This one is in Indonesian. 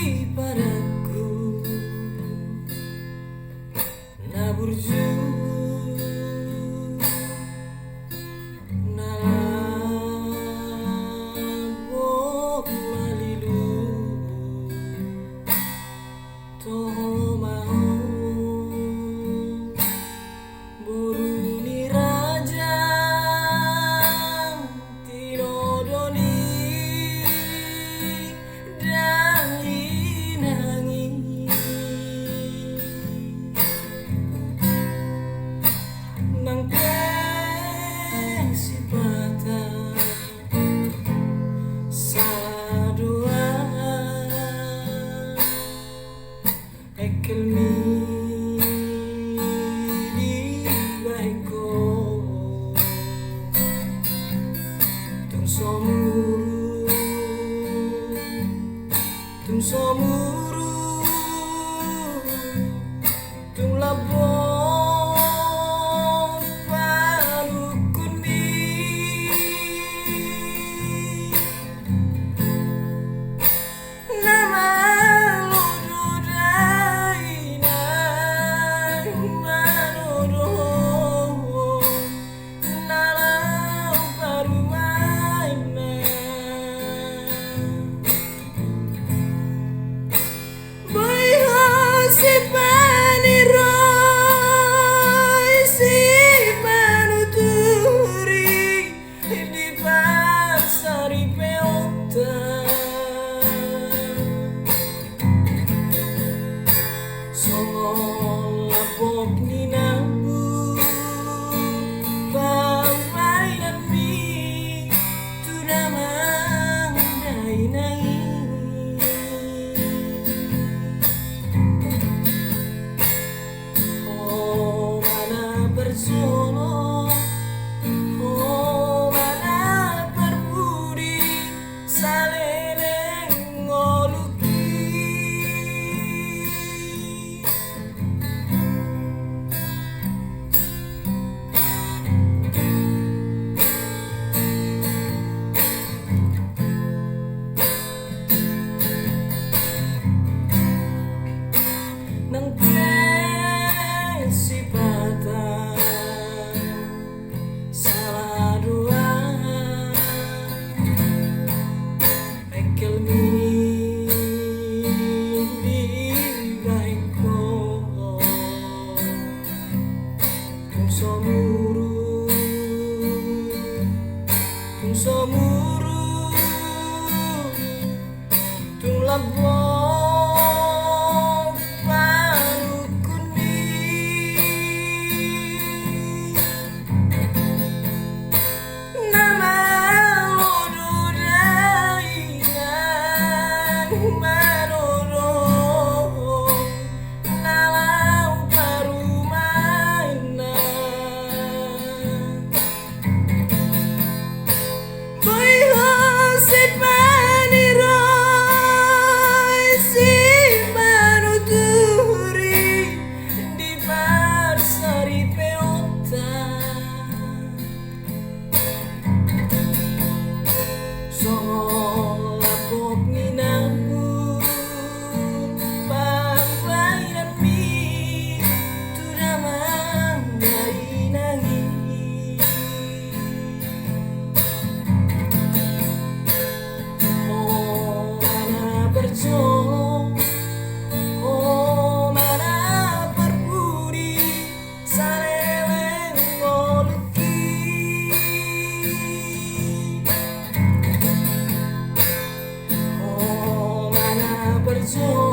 padaku naburju nalabok malilu toho mau boruni raja tinodoni nang sipata sa dua ekelmi di baiko tung somuru tung labo lapok ni nabu pamainan mi tunamang nai oh mana bersono oh mana berbudi salereng ngoluki nang sipata salah dua ekelmi di baiko tung somuru tung labo oh mana berbudi saleleng ngoluki oh mana berjuang